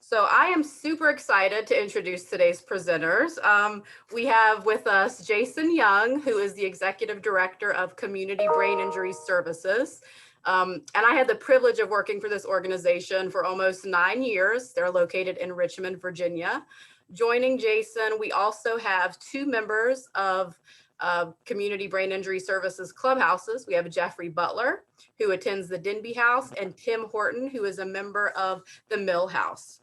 So I am super excited to introduce today's presenters. We have with us Jason Young, who is the Executive Director of Community Brain Injury Services. And I had the privilege of working for this organization for almost 9 years. They're located in Richmond, Virginia. Joining Jason, we also have two members of Community Brain Injury Services Clubhouses. We have Jeffrey Butler, who attends the Denby House, and Tim Horton, who is a member of the Mill House.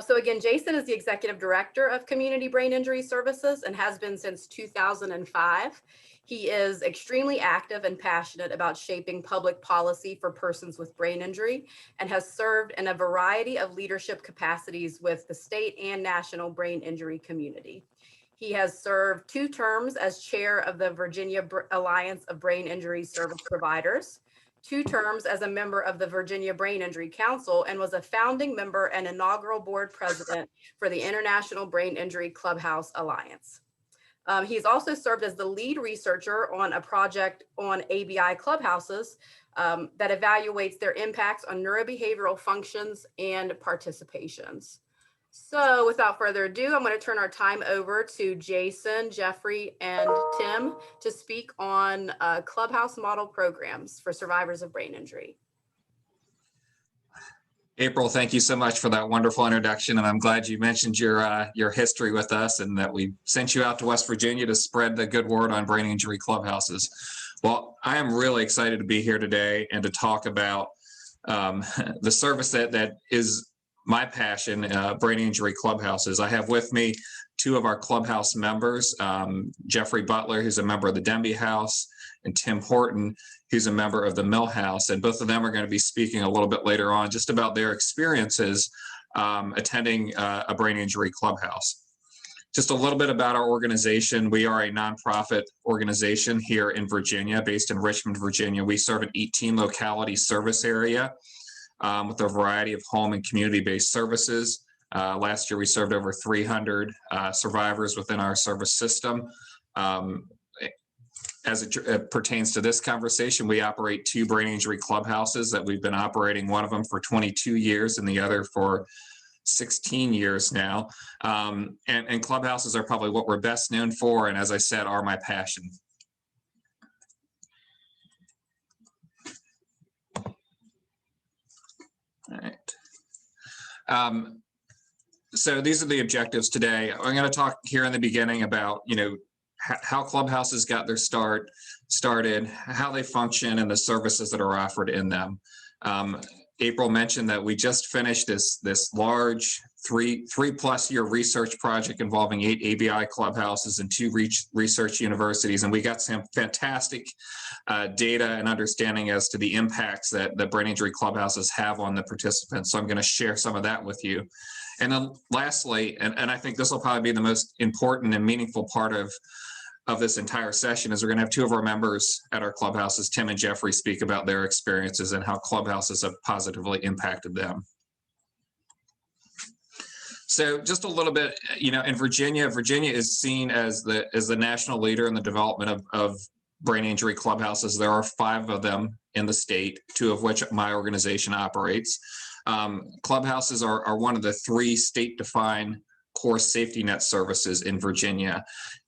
So again, Jason is the Executive Director of Community Brain Injury Services and has been since 2005. He is extremely active and passionate about shaping public policy for persons with brain injury and has served in a variety of leadership capacities with the state and national brain injury community. He has served 2 terms as chair of the Virginia Alliance of Brain Injury Service Providers, 2 terms as a member of the Virginia Brain Injury Council, and was a founding member and inaugural board president for the International Brain Injury Clubhouse Alliance. He's also served as the lead researcher on a project on ABI Clubhouses that evaluates their impacts on neurobehavioral functions and participations. So without further ado, I'm going to turn our time over to Jason, Jeffrey, and Tim to speak on Clubhouse model programs for survivors of brain injury. April, thank you so much for that wonderful introduction, and I'm glad you mentioned your history with us and that we sent you out to West Virginia to spread the good word on brain injury clubhouses. Well, I am really excited to be here today and to talk about the service that is my passion, brain injury clubhouses. I have with me 2 of our clubhouse members, Jeffrey Butler, who's a member of the Denby House, and Tim Horton, who's a member of the Mill House. And both of them are going to be speaking a little bit later on just about their experiences attending a brain injury clubhouse. Just a little bit about our organization. We are a nonprofit organization here in Virginia, based in Richmond, Virginia. We serve an 18 locality service area with a variety of home and community-based services. Last year, we served over 300 survivors within our service system. As it pertains to this conversation, we operate 2 brain injury clubhouses that we've been operating, one of them for 22 years and the other for 16 years now. And clubhouses are probably what we're best known for, and as I said, are my passion. All right. So these are the objectives today. I'm going to talk here in the beginning about, how clubhouses got their started, how they function, and the services that are offered in them. April mentioned that we just finished this large 3+ year research project involving 8 ABI clubhouses and 2 research universities, and we got some fantastic data and understanding as to the impacts that the brain injury clubhouses have on the participants. So I'm going to share some of that with you. And then lastly, and I think this will probably be the most important and meaningful part of this entire session, is we're going to have 2 of our members at our clubhouses, Tim and Jeffrey, speak about their experiences and how clubhouses have positively impacted them. So just a little bit, in Virginia is seen as the national leader in the development of brain injury clubhouses. There are 5 of them in the state, 2 of which my organization operates. Clubhouses are one of the 3 state-defined core safety net services in Virginia.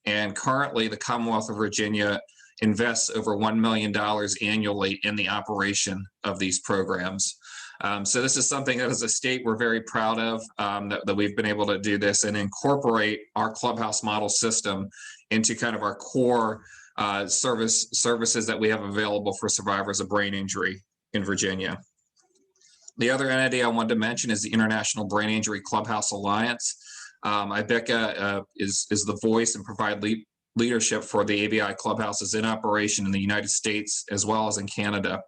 And currently, the Commonwealth of Virginia invests over $1 million annually in the operation of these programs. So this is something that as a state we're very proud of, that we've been able to do this and incorporate our clubhouse model system into kind of our core services that we have available for survivors of brain injury in Virginia. The other entity I wanted to mention is the International Brain Injury Clubhouse Alliance. IBICA is the voice and provide leadership for the ABI clubhouses in operation in the United States as well as in Canada.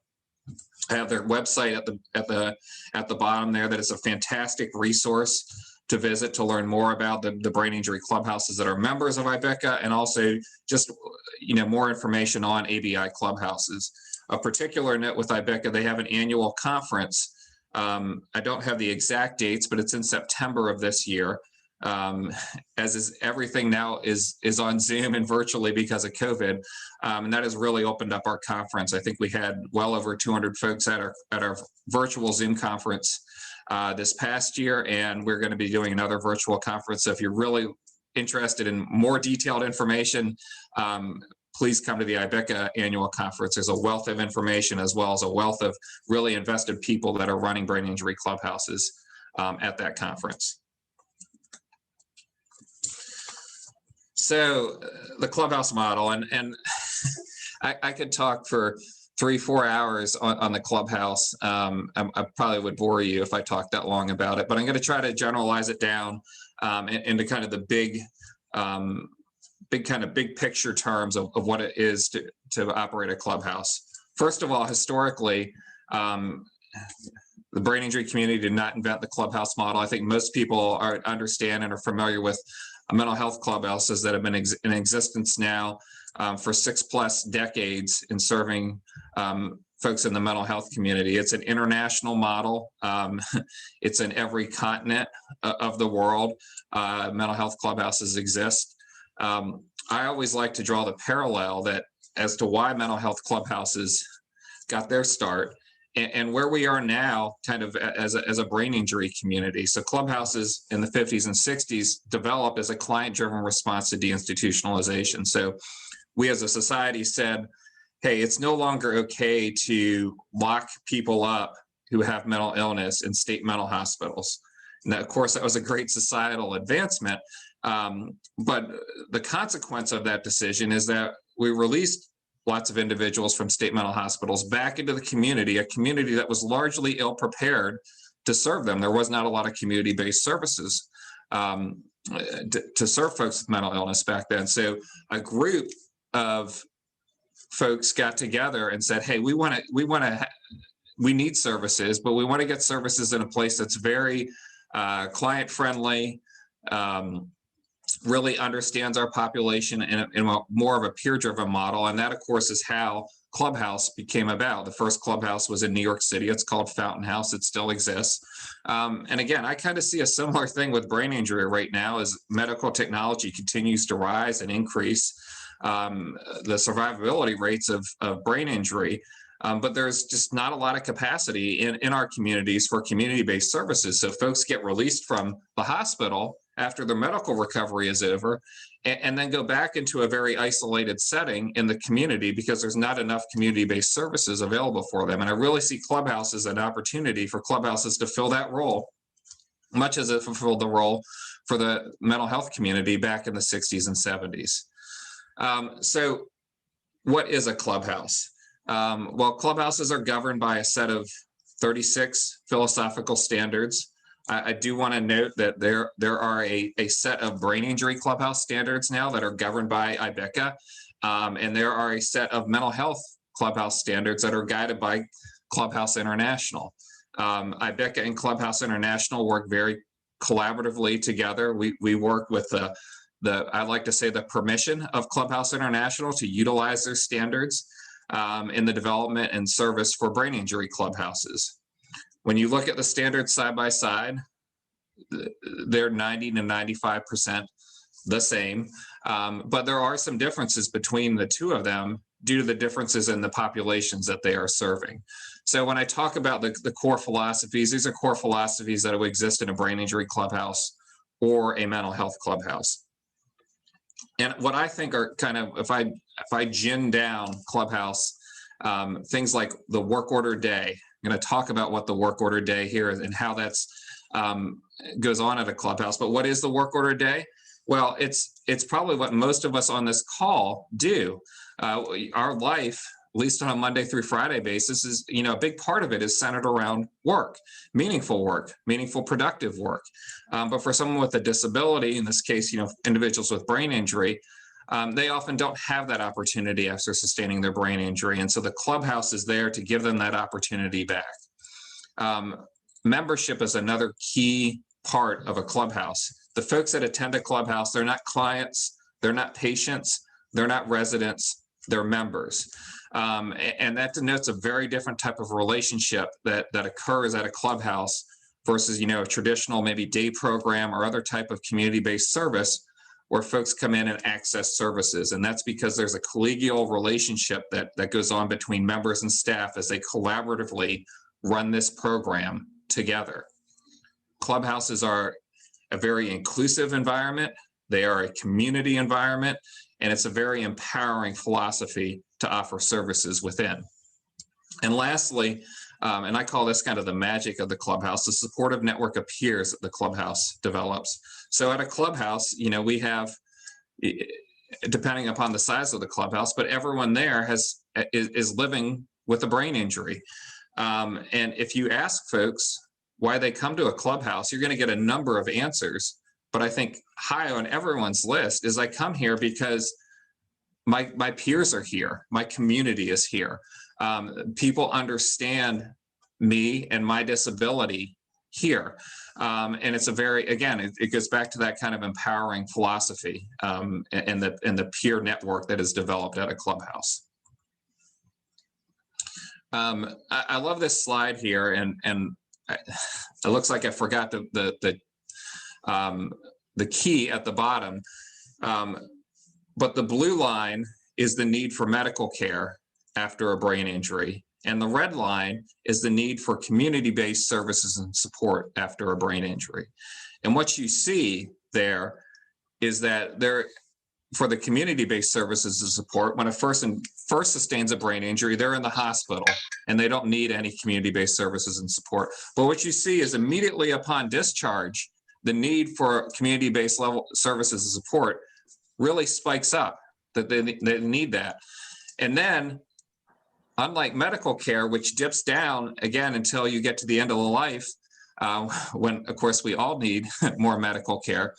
I have their website at the bottom there. That is a fantastic resource to visit to learn more about the brain injury clubhouses that are members of IBICA, and also just more information on ABI clubhouses. A particular note with IBICA, they have an annual conference. I don't have the exact dates, but it's in September of this year. As is everything now is on Zoom and virtually because of COVID, and that has really opened up our conference. I think we had well over 200 folks at our virtual Zoom conference this past year, and we're going to be doing another virtual conference. So if you're really interested in more detailed information, please come to the IBICA annual conference. There's a wealth of information as well as a wealth of really invested people that are running brain injury clubhouses at that conference. So the clubhouse model, and I could talk for 3-4 hours on the clubhouse. I probably would bore you if I talked that long about it, but I'm going to try to generalize it down into kind of the big picture terms of what it is to operate a clubhouse. First of all, historically, the brain injury community did not invent the clubhouse model. I think most people understand and are familiar with mental health clubhouses that have been in existence now for 6+ decades in serving folks in the mental health community. It's an international model. It's in every continent of the world. Mental health clubhouses exist. I always like to draw the parallel that as to why mental health clubhouses got their start and where we are now kind of as a brain injury community. So clubhouses in the 50s and 60s developed as a client-driven response to deinstitutionalization. So we as a society said, hey, it's no longer okay to lock people up who have mental illness in state mental hospitals. And that, of course, that was a great societal advancement. But the consequence of that decision is that we released lots of individuals from state mental hospitals back into the community, a community that was largely ill-prepared to serve them. There was not a lot of community-based services to serve folks with mental illness back then. So a group of folks got together and said, hey, we need services, but we want to get services in a place that's very client-friendly, really understands our population in more of a peer-driven model. And that, of course, is how Clubhouse became about. The first Clubhouse was in New York City. It's called Fountain House. It still exists. And again, I kind of see a similar thing with brain injury right now as medical technology continues to rise and increase the survivability rates of brain injury. But there's just not a lot of capacity in our communities for community-based services. So folks get released from the hospital after their medical recovery is over, and then go back into a very isolated setting in the community because there's not enough community-based services available for them. And I really see Clubhouse as an opportunity for clubhouses to fill that role, much as it fulfilled the role for the mental health community back in the 60s and 70s. So what is a clubhouse? Well, clubhouses are governed by a set of 36 philosophical standards. I do want to note that there are a set of brain injury clubhouse standards now that are governed by IBICA, and there are a set of mental health clubhouse standards that are guided by Clubhouse International. IBICA and Clubhouse International work very collaboratively together. We work with I like to say the permission of Clubhouse International to utilize their standards in the development and service for brain injury clubhouses. When you look at the standards side by side, they're 90 to 95% the same, but there are some differences between the two of them due to the differences in the populations that they are serving. So when I talk about the core philosophies, these are core philosophies that will exist in a brain injury clubhouse or a mental health clubhouse. And what I think are kind of, if I gin down Clubhouse, things like the work order day. I'm going to talk about what the work order day here is and how that's goes on at a clubhouse. But what is the work order day? Well, it's probably what most of us on this call do. Our life, at least on a Monday through Friday basis, is, a big part of it is centered around work, meaningful, productive work. But for someone with a disability, in this case, individuals with brain injury, they often don't have that opportunity after sustaining their brain injury. And so the clubhouse is there to give them that opportunity back. Membership is another key part of a clubhouse. The folks that attend a clubhouse, they're not clients, they're not patients, they're not residents, they're members. And that denotes a very different type of relationship that occurs at a clubhouse versus, a traditional maybe day program or other type of community-based service where folks come in and access services. And that's because there's a collegial relationship that goes on between members and staff as they collaboratively run this program together. Clubhouses are a very inclusive environment. They are a community environment, and it's a very empowering philosophy to offer services within. And lastly, and I call this kind of the magic of the clubhouse, the supportive network of peers that the clubhouse develops. So at a clubhouse, we have, depending upon the size of the clubhouse, but everyone there is living with a brain injury. And if you ask folks why they come to a clubhouse, you're going to get a number of answers. But I think high on everyone's list is I come here because my peers are here. My community is here. People understand me and my disability here. And it's a very, again, it goes back to that kind of empowering philosophy and the peer network that is developed at a clubhouse. I love this slide here, and it looks like I forgot the key at the bottom. But the blue line is the need for medical care after a brain injury. And the red line is the need for community-based services and support after a brain injury. And what you see there is that for the community-based services and support, when a person first sustains a brain injury, they're in the hospital and they don't need any community-based services and support. But what you see is immediately upon discharge, the need for community-based level services and support really spikes up, that they need that. And then, unlike medical care, which dips down again until you get to the end of the life, when of course we all need more medical care,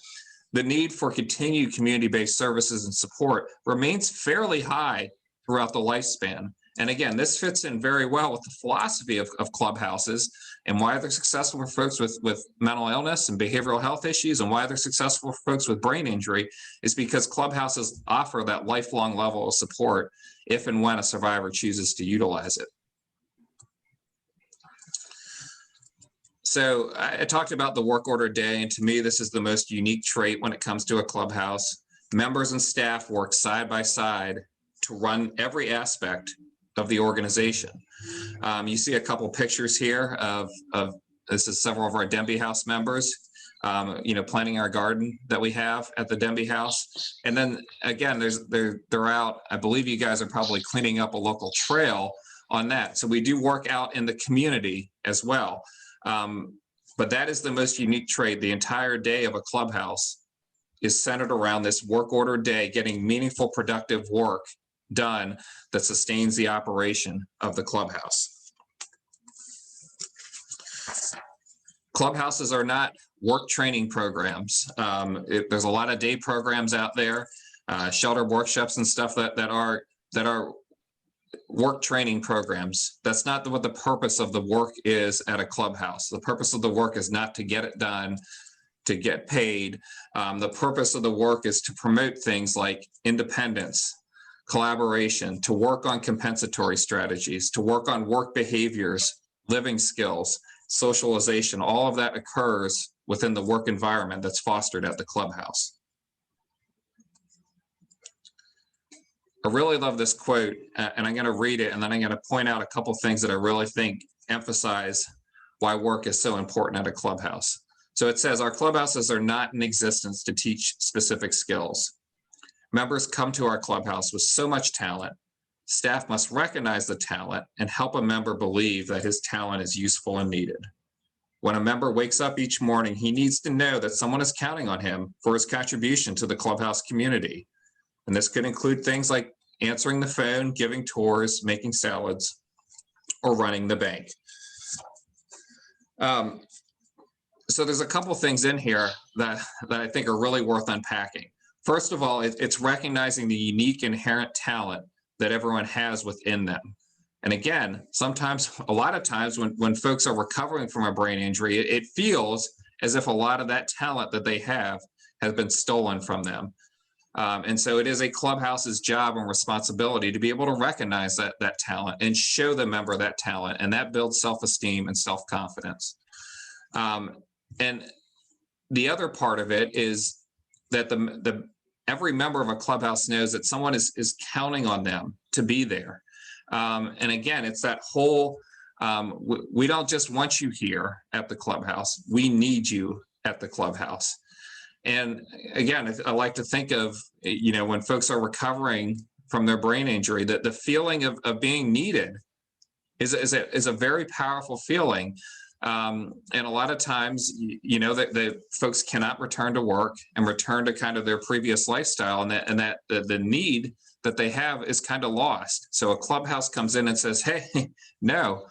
the need for continued community-based services and support remains fairly high throughout the lifespan. And again, this fits in very well with the philosophy of clubhouses and why they're successful for folks with mental illness and behavioral health issues, and why they're successful for folks with brain injury is because clubhouses offer that lifelong level of support if and when a survivor chooses to utilize it. So I talked about the work order day, and to me, this is the most unique trait when it comes to a clubhouse. Members and staff work side by side to run every aspect of the organization. You see a couple pictures here of this is several of our Denby House members, planting our garden that we have at the Denby House. And then again, they're out, I believe you guys are probably cleaning up a local trail on that. So we do work out in the community as well. But that is the most unique trait. The entire day of a clubhouse is centered around this work order day, getting meaningful, productive work done that sustains the operation of the clubhouse. Clubhouses are not work training programs. There's a lot of day programs out there, shelter workshops and stuff that are work training programs. That's not what the purpose of the work is at a clubhouse. The purpose of the work is not to get it done, to get paid. The purpose of the work is to promote things like independence, collaboration, to work on compensatory strategies, to work on work behaviors, living skills, socialization. All of that occurs within the work environment that's fostered at the clubhouse. I really love this quote, and I'm going to read it, and then I'm going to point out a couple things that I really think emphasize why work is so important at a clubhouse. So it says, our clubhouses are not in existence to teach specific skills. Members come to our clubhouse with so much talent. Staff must recognize the talent and help a member believe that his talent is useful and needed. When a member wakes up each morning, he needs to know that someone is counting on him for his contribution to the clubhouse community. And this could include things like answering the phone, giving tours, making salads, or running the bank. So there's a couple things in here that I think are really worth unpacking. First of all, it's recognizing the unique inherent talent that everyone has within them. And again, a lot of times when folks are recovering from a brain injury, it feels as if a lot of that talent that they have has been stolen from them. And so it is a clubhouse's job and responsibility to be able to recognize that talent and show the member that talent, and that builds self-esteem and self-confidence. And the other part of it is that every member of a clubhouse knows that someone is counting on them to be there. And again, it's that whole We don't just want you here at the clubhouse. We need you at the clubhouse. And again, I like to think of, when folks are recovering from their brain injury, that the feeling of being needed is a very powerful feeling. And a lot of times, that the folks cannot return to work and return to kind of their previous lifestyle, and that the need that they have is kind of lost. So a clubhouse comes in and says, hey, no,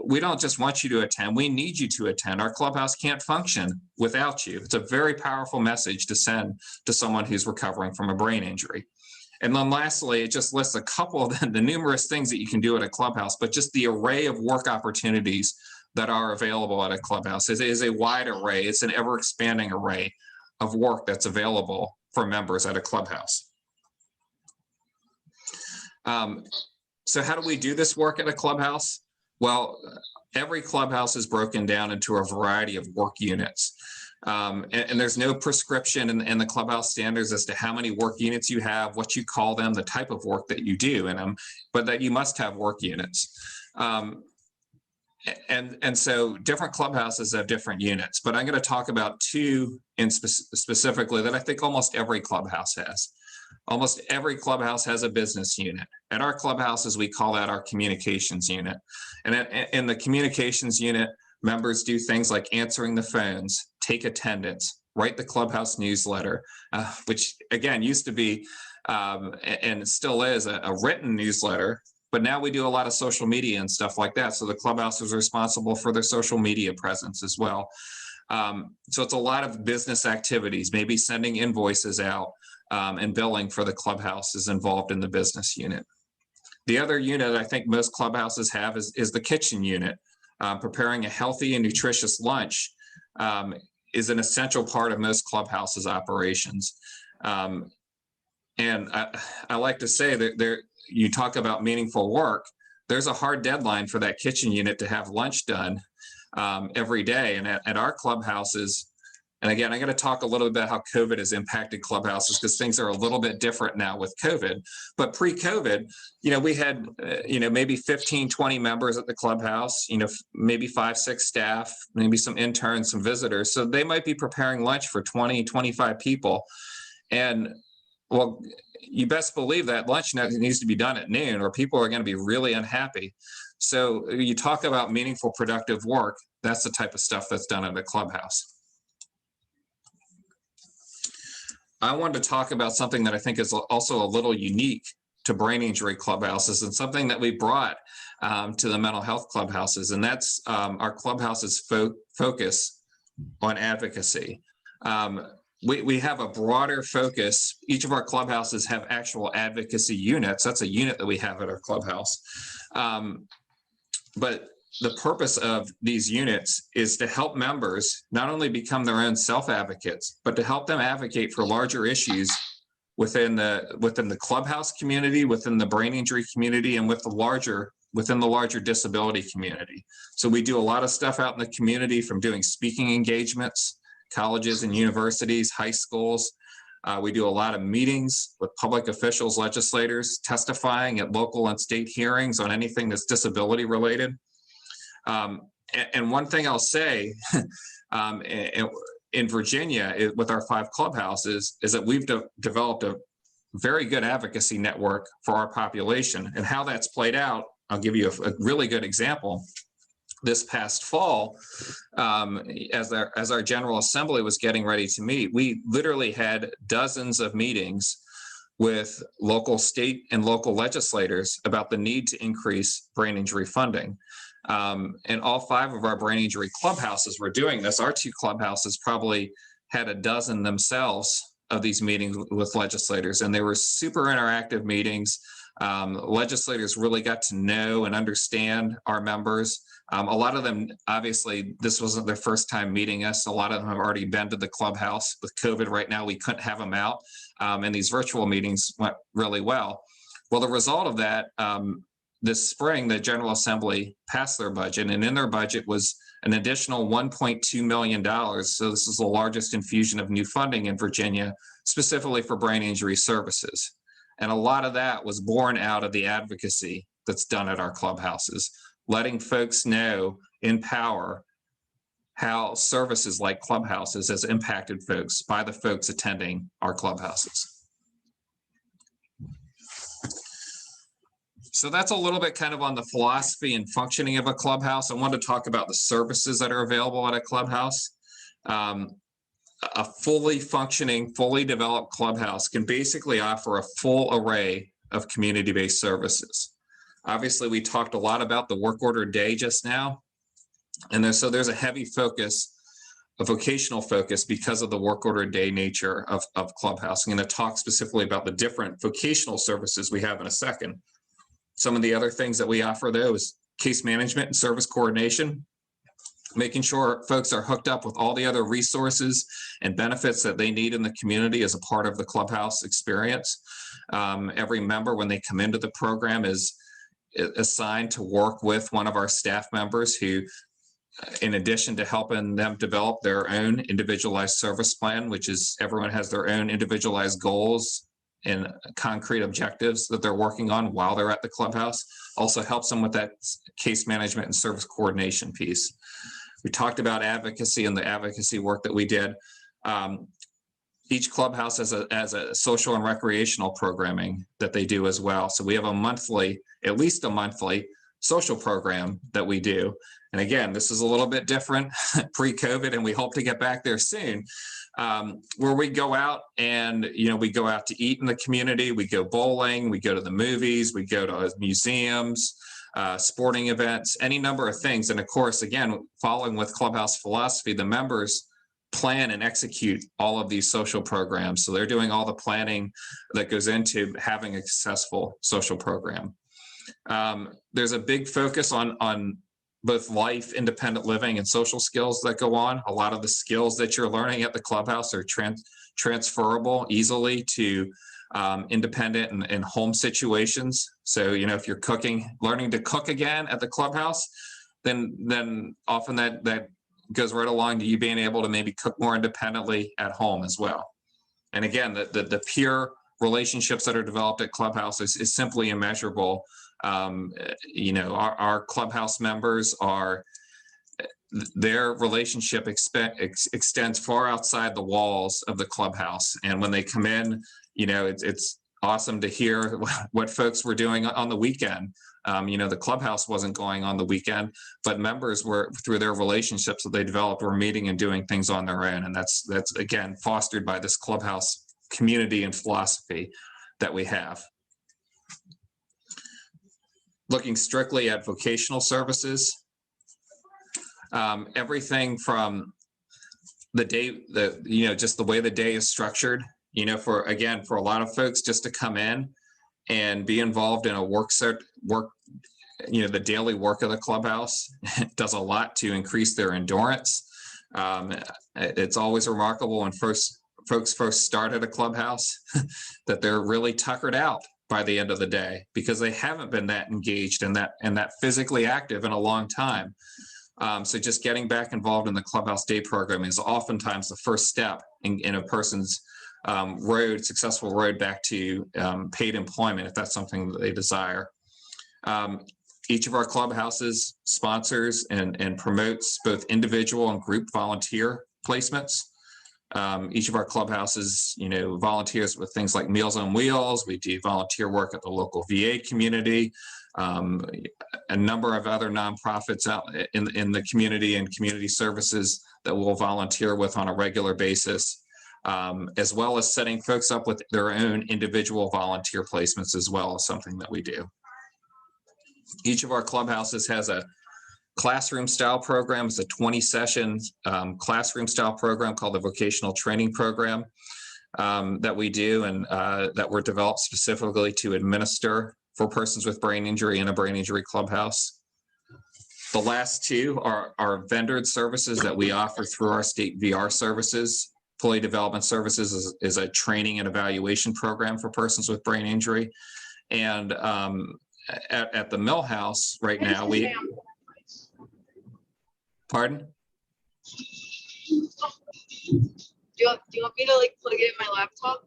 we don't just want you to attend. We need you to attend. Our clubhouse can't function without you. It's a very powerful message to send to someone who's recovering from a brain injury. And then lastly, it just lists a couple of the numerous things that you can do at a clubhouse, but just the array of work opportunities that are available at a clubhouse is a wide array. It's an ever expanding array of work that's available for members at a clubhouse. So how do we do this work at a clubhouse? Well, every clubhouse is broken down into a variety of work units. And there's no prescription in the clubhouse standards as to how many work units you have, what you call them, the type of work that you do in them, but that you must have work units. And so different clubhouses have different units, but I'm going to talk about two specifically that I think almost every clubhouse has. Almost every clubhouse has a business unit. At our clubhouses, we call that our communications unit. And in the communications unit, members do things like answering the phones, take attendance, write the clubhouse newsletter, which again used to be and still is a written newsletter. But now we do a lot of social media and stuff like that. So the clubhouse is responsible for their social media presence as well. So it's a lot of business activities, maybe sending invoices out and billing for the clubhouse is involved in the business unit. The other unit I think most clubhouses have is the kitchen unit. Preparing a healthy and nutritious lunch is an essential part of most clubhouses' operations. And I like to say that you talk about meaningful work, there's a hard deadline for that kitchen unit to have lunch done every day. And at our clubhouses, and again, I'm going to talk a little bit about how COVID has impacted clubhouses because things are a little bit different now with COVID. But pre-COVID, we had, maybe 15, 20 members at the clubhouse, maybe 5, 6 staff, maybe some interns, some visitors. So they might be preparing lunch for 20, 25 people. And well, you best believe that lunch needs to be done at noon or people are going to be really unhappy. So you talk about meaningful, productive work. That's the type of stuff that's done at a clubhouse. I wanted to talk about something that I think is also a little unique to brain injury clubhouses and something that we brought to the mental health clubhouses, and that's our clubhouse's focus on advocacy. We have a broader focus. Each of our clubhouses have actual advocacy units. That's a unit that we have at our clubhouse. But the purpose of these units is to help members not only become their own self-advocates, but to help them advocate for larger issues within the clubhouse community, within the brain injury community, and within the larger disability community. So we do a lot of stuff out in the community, from doing speaking engagements, colleges and universities, high schools. We do a lot of meetings with public officials, legislators, testifying at local and state hearings on anything that's disability related. And one thing I'll say in Virginia with our 5 clubhouses is that we've developed a very good advocacy network for our population. And how that's played out, I'll give you a really good example. This past fall, as our General Assembly was getting ready to meet, we literally had dozens of meetings with local, state, and local legislators about the need to increase brain injury funding. And all 5 of our brain injury clubhouses were doing this. Our 2 clubhouses probably had a dozen themselves of these meetings with legislators, and they were super interactive meetings. Legislators really got to know and understand our members. A lot of them, obviously, this wasn't their first time meeting us. A lot of them have already been to the clubhouse. With COVID right now, we couldn't have them out, and these virtual meetings went really well. Well, the result of that, this spring, the General Assembly passed their budget, and in their budget was an additional $1.2 million. So this is the largest infusion of new funding in Virginia, specifically for brain injury services. And a lot of that was born out of the advocacy that's done at our clubhouses. letting folks know in power how services like clubhouses has impacted folks by the folks attending our clubhouses. So that's a little bit kind of on the philosophy and functioning of a clubhouse. I want to talk about the services that are available at a clubhouse. A fully functioning, fully developed clubhouse can basically offer a full array of community-based services. Obviously, we talked a lot about the work order day just now. And there's a heavy focus, a vocational focus, because of the work order day nature of Clubhouse. I'm going to talk specifically about the different vocational services we have in a second. Some of the other things that we offer, though, is case management and service coordination, making sure folks are hooked up with all the other resources and benefits that they need in the community as a part of the Clubhouse experience. Every member, when they come into the program, is assigned to work with one of our staff members who, in addition to helping them develop their own individualized service plan, which is everyone has their own individualized goals and concrete objectives that they're working on while they're at the clubhouse, also helps them with that case management and service coordination piece. We talked about advocacy and the advocacy work that we did. Each clubhouse has a social and recreational programming that they do as well. So we have a monthly, at least a monthly social program that we do. And again, this is a little bit different pre-COVID, and we hope to get back there soon, where we go out and, we go out to eat in the community, we go bowling, we go to the movies, we go to museums, sporting events, any number of things. And of course, again, following with Clubhouse philosophy, the members plan and execute all of these social programs. So they're doing all the planning that goes into having a successful social program. There's a big focus on both life, independent living, and social skills that go on. A lot of the skills that you're learning at the clubhouse are transferable easily to independent and home situations. So, if you're learning to cook again at the clubhouse, then often that goes right along to you being able to maybe cook more independently at home as well. And again, the peer relationships that are developed at clubhouses is simply immeasurable. Our clubhouse members their relationship extends far outside the walls of the clubhouse. And when they come in, it's awesome to hear what folks were doing on the weekend. The clubhouse wasn't going on the weekend, but members were, through their relationships that they developed, were meeting and doing things on their own. And that's again fostered by this clubhouse community and philosophy that we have. Looking strictly at vocational services, everything from the day, just the way the day is structured, for a lot of folks just to come in and be involved in a the daily work of the clubhouse does a lot to increase their endurance. It's always remarkable when folks first start at a clubhouse that they're really tuckered out by the end of the day because they haven't been that engaged and that physically active in a long time. So just getting back involved in the clubhouse day program is oftentimes the first step in a person's successful road back to paid employment, if that's something that they desire. Each of our clubhouses sponsors and promotes both individual and group volunteer placements. Each of our clubhouses, volunteers with things like Meals on Wheels. We do volunteer work at the local VA community, a number of other nonprofits out in the community and community services that we'll volunteer with on a regular basis, as well as setting folks up with their own individual volunteer placements as well as something that we do. Each of our clubhouses has a classroom style program. It's a 20-session classroom style program called the vocational training program that we do and that were developed specifically to administer for persons with brain injury in a brain injury clubhouse. The last two are vendored services that we offer through our state VR services. Employee Development Services is a training and evaluation program for persons with brain injury. And at the Mill House right now, Pardon? Do you want me to plug it in my laptop?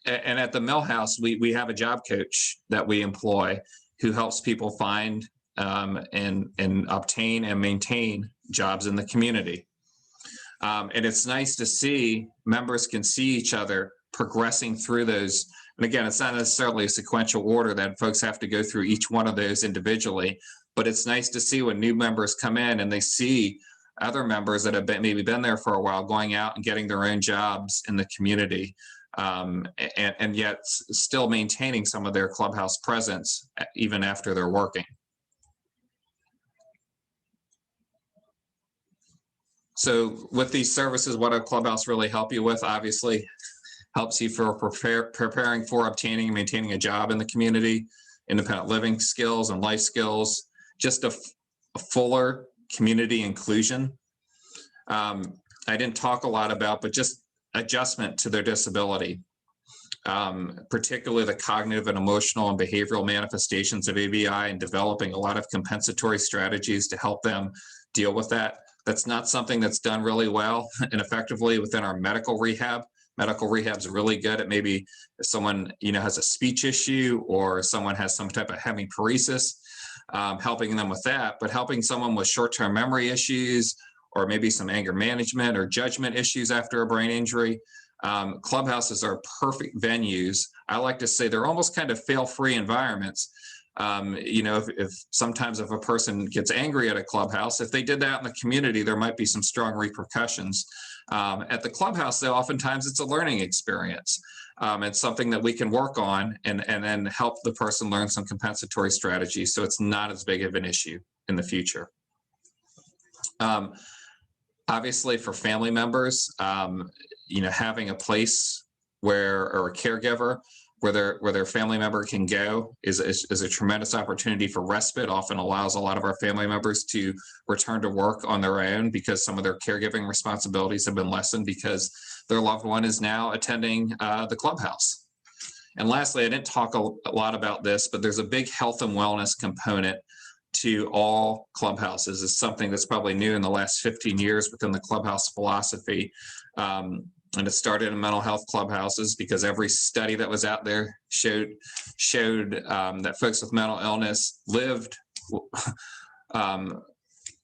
and at the Mill House, we have a job coach that we employ who helps people find and obtain and maintain jobs in the community. And it's nice to see members can see each other progressing through those. And again, it's not necessarily a sequential order that folks have to go through each one of those individually, but it's nice to see when new members come in and they see other members that have maybe been there for a while going out and getting their own jobs in the community, and yet still maintaining some of their clubhouse presence even after they're working. So with these services, what a clubhouse really help you with, obviously, helps you for preparing for obtaining and maintaining a job in the community, independent living skills and life skills, just a fuller community inclusion. I didn't talk a lot about, but just adjustment to their disability, particularly the cognitive and emotional and behavioral manifestations of ABI, and developing a lot of compensatory strategies to help them deal with that. That's not something that's done really well and effectively within our medical rehab. Medical rehab is really good at maybe if someone has a speech issue or someone has some type of hemiparesis, helping them with that. But helping someone with short-term memory issues or maybe some anger management or judgment issues after a brain injury, clubhouses are perfect venues. I like to say they're almost kind of fail-free environments. If sometimes if a person gets angry at a clubhouse, if they did that in the community, there might be some strong repercussions. At the clubhouse, though, oftentimes it's a learning experience. It's something that we can work on and then help the person learn some compensatory strategies, so it's not as big of an issue in the future. Obviously, for family members, having a place or a caregiver where their family member can go is a tremendous opportunity for respite. Often allows a lot of our family members to return to work on their own because some of their caregiving responsibilities have been lessened because their loved one is now attending the clubhouse. And lastly, I didn't talk a lot about this, but there's a big health and wellness component to all clubhouses. It's something that's probably new in the last 15 years within the clubhouse philosophy. And it started in mental health clubhouses because every study that was out there showed that folks with mental illness lived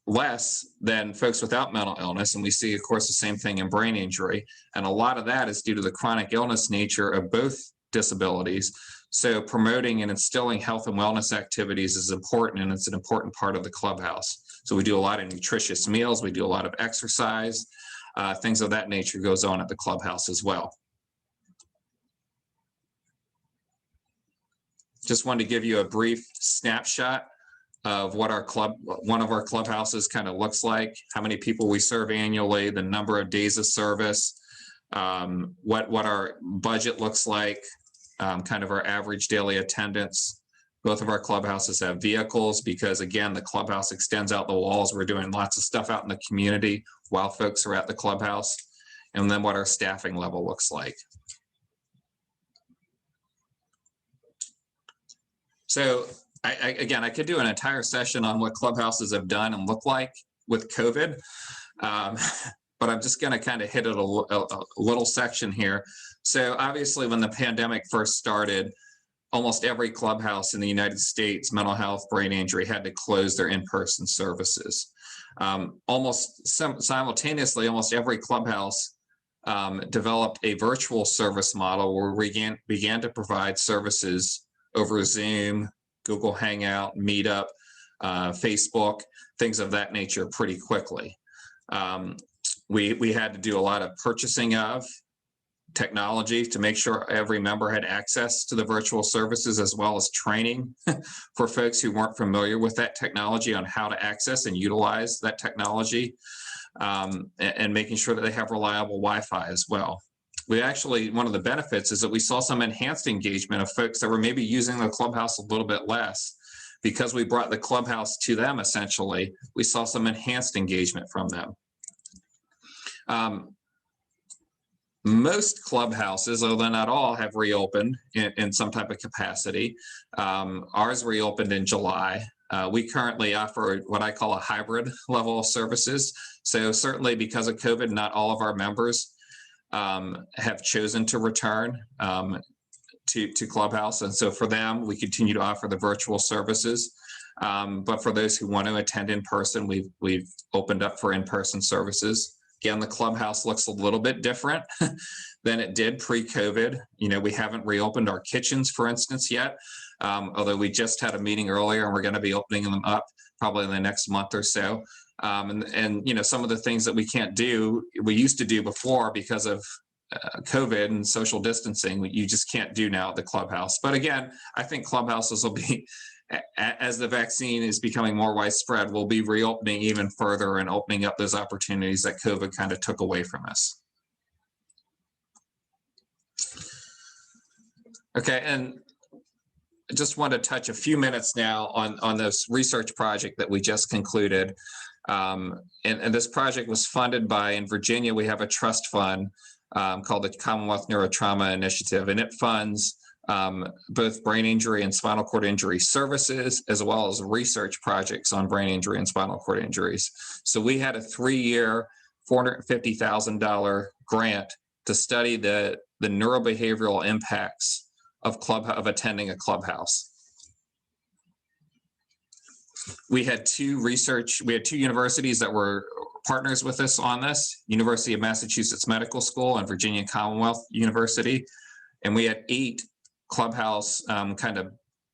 less than folks without mental illness. And we see, of course, the same thing in brain injury. And a lot of that is due to the chronic illness nature of both disabilities. So promoting and instilling health and wellness activities is important, and it's an important part of the clubhouse. So we do a lot of nutritious meals. We do a lot of exercise. Things of that nature goes on at the clubhouse as well. Just wanted to give you a brief snapshot of what one of our clubhouses kind of looks like, how many people we serve annually, the number of days of service, what our budget looks like, kind of our average daily attendance. Both of our clubhouses have vehicles because, again, the clubhouse extends out the walls. We're doing lots of stuff out in the community while folks are at the clubhouse. And then what our staffing level looks like. So I could do an entire session on what clubhouses have done and look like with COVID, but I'm just going to kind of hit it a little section here. So obviously, when the pandemic first started, almost every clubhouse in the United States, mental health, brain injury, had to close their in-person services. Almost simultaneously, almost every clubhouse developed a virtual service model where we began to provide services over Zoom, Google Hangout, Meetup, Facebook, things of that nature pretty quickly. We had to do a lot of purchasing of technology to make sure every member had access to the virtual services, as well as training for folks who weren't familiar with that technology on how to access and utilize that technology, and making sure that they have reliable Wi-Fi as well. We actually, one of the benefits is that we saw some enhanced engagement of folks that were maybe using the clubhouse a little bit less. Because we brought the clubhouse to them, essentially, we saw some enhanced engagement from them. Most clubhouses, although not all, have reopened in some type of capacity. Ours reopened in July. We currently offer what I call a hybrid level of services. So certainly because of COVID, not all of our members have chosen to return. to Clubhouse. And so for them, we continue to offer the virtual services. But for those who want to attend in person, we've opened up for in-person services. Again, the Clubhouse looks a little bit different than it did pre-COVID. You know, we haven't reopened our kitchens, for instance, yet, although we just had a meeting earlier and we're going to be opening them up probably in the next month or so. And you know, some of the things that we can't do, we used to do before because of COVID and social distancing, you just can't do now at the Clubhouse. But again, I think Clubhouses will be, as the vaccine is becoming more widespread, we'll be reopening even further and opening up those opportunities that COVID kind of took away from us. Okay, and I just want to touch a few minutes now on this research project that we just concluded. And this project was funded by, in Virginia, we have a trust fund called the Commonwealth Neurotrauma Initiative, and it funds both brain injury and spinal cord injury services, as well as research projects on brain injury and spinal cord injuries. So we had a 3-year, $450,000 grant to study the neurobehavioral impacts of attending a Clubhouse. We had two universities that were partners with us on this, University of Massachusetts Medical School and Virginia Commonwealth University. And we had 8 Clubhouse kind of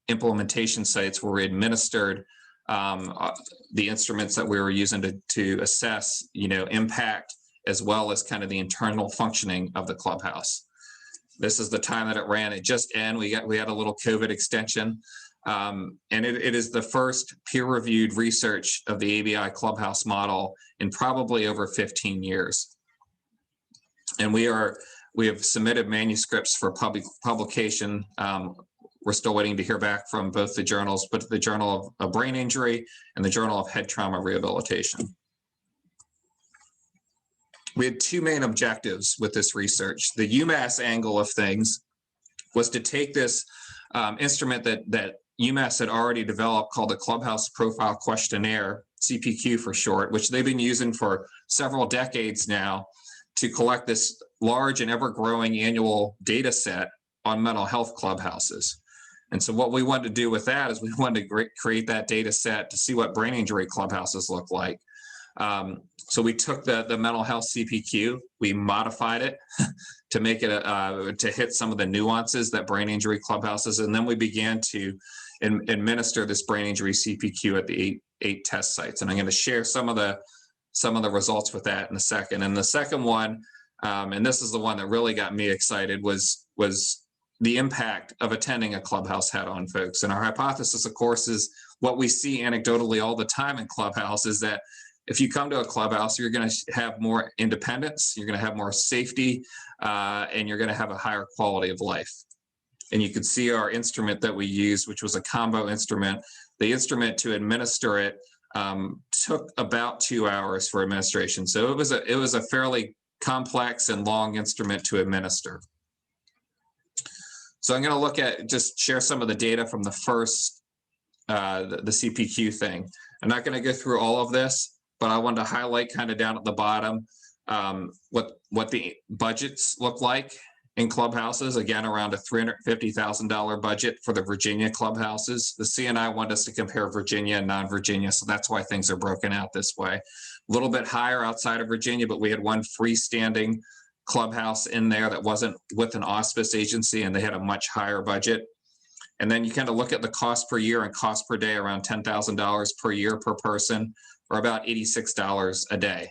implementation sites where we administered the instruments that we were using to assess, you know, impact, as well as kind of the internal functioning of the Clubhouse. This is the time that it ran. It just ended. We had a little COVID extension. And it is the first peer-reviewed research of the ABI Clubhouse model in probably over 15 years. And we have submitted manuscripts for publication. We're still waiting to hear back from both the journals, but the Journal of Brain Injury and the Journal of Head Trauma Rehabilitation. We had 2 main objectives with this research. The UMass angle of things was to take this instrument that UMass had already developed called the Clubhouse Profile Questionnaire, CPQ for short, which they've been using for several decades now to collect this large and ever-growing annual data set on mental health clubhouses. And so what we wanted to do with that is we wanted to create that data set to see what brain injury clubhouses look like. So we took the mental health CPQ, we modified it to make it to hit some of the nuances that brain injury clubhouses, and then we began to administer this brain injury CPQ at the 8 test sites. And I'm going to share some of the results with that in a second. And the second one, and this is the one that really got me excited, was the impact of attending a Clubhouse had on folks. And our hypothesis, of course, is what we see anecdotally all the time in Clubhouse is that if you come to a Clubhouse, you're going to have more independence, you're going to have more safety, and you're going to have a higher quality of life. And you can see our instrument that we used, which was a combo instrument. The instrument to administer it took about 2 hours for administration. So it was a fairly complex and long instrument to administer. So I'm going to look at, just share some of the data from the first, the CPQ thing. I'm not going to go through all of this, but I wanted to highlight kind of down at the bottom what the budgets look like in clubhouses. Again, around a $350,000 budget for the Virginia clubhouses. The CNI wanted us to compare Virginia and non-Virginia, so that's why things are broken out this way. A little bit higher outside of Virginia, but we had one freestanding clubhouse in there that wasn't with an auspice agency, and they had a much higher budget. And then you kind of look at the cost per year and cost per day, around $10,000 per year per person, or about $86 a day.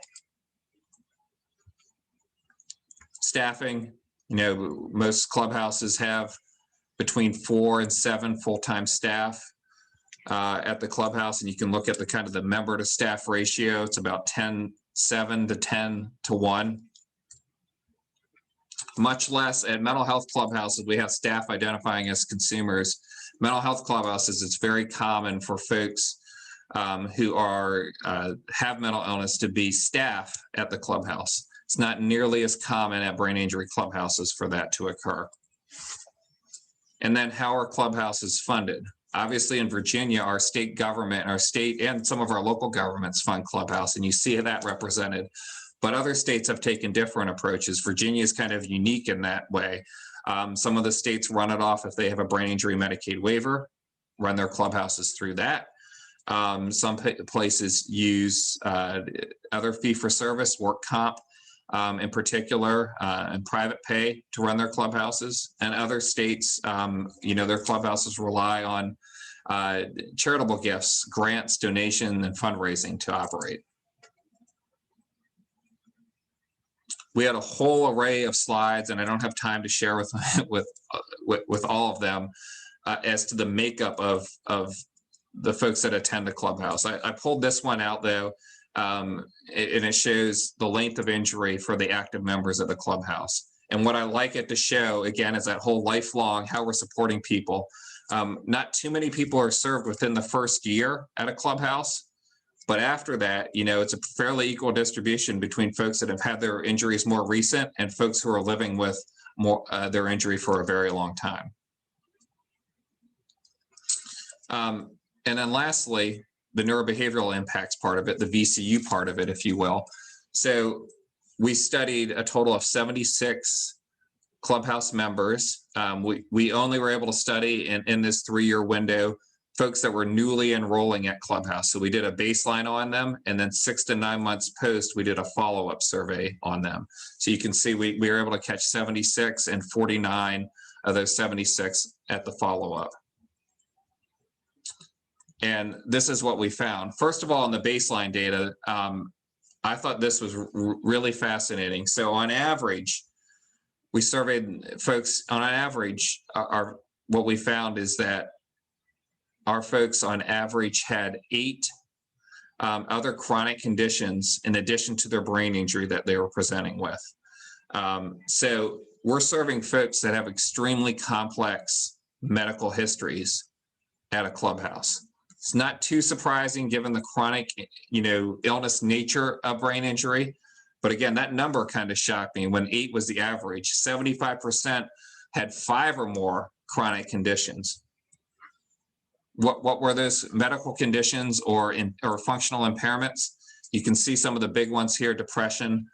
Staffing, you know, most clubhouses have between 4 and 7 full-time staff at the clubhouse, and you can look at the kind of the member to staff ratio. It's about 7 to 10 to 1. Much less at mental health clubhouses, we have staff identifying as consumers. Mental health clubhouses, it's very common for folks who have mental illness to be staff at the clubhouse. It's not nearly as common at brain injury clubhouses for that to occur. And then how are clubhouses funded? Obviously in Virginia, our state government, our state and some of our local governments fund clubhouse, and you see that represented. But other states have taken different approaches. Virginia is kind of unique in that way. Some of the states run it off if they have a brain injury Medicaid waiver, run their clubhouses through that. Some places use other fee-for-service, work comp in particular, and private pay to run their clubhouses. And other states, their clubhouses rely on charitable gifts, grants, donation, and fundraising to operate. We had a whole array of slides, and I don't have time to share with all of them as to the makeup of the folks that attend the clubhouse. I pulled this one out though, and it shows the length of injury for the active members of the clubhouse. And what I like it to show, again, is that whole lifelong, how we're supporting people. Not too many people are served within the first year at a clubhouse. But after that, it's a fairly equal distribution between folks that have had their injuries more recent and folks who are living with their injury for a very long time. And then lastly, the neurobehavioral impacts part of it, the VCU part of it, if you will. So we studied a total of 76 clubhouse members. We only were able to study in this 3-year window folks that were newly enrolling at Clubhouse. So we did a baseline on them, and then 6 to 9 months post, we did a follow-up survey on them. So you can see we were able to catch 76 and 49 of those 76 at the follow-up. And this is what we found. First of all, in the baseline data, I thought this was really fascinating. So on average, we surveyed folks on average, what we found is that our folks on average had 8 other chronic conditions in addition to their brain injury that they were presenting with. So we're serving folks that have extremely complex medical histories at a clubhouse. It's not too surprising given the chronic, illness nature of brain injury. But again, that number kind of shocked me when 8 was the average. 75% had 5 or more chronic conditions. What were those medical conditions or functional impairments? You can see some of the big ones here: depression,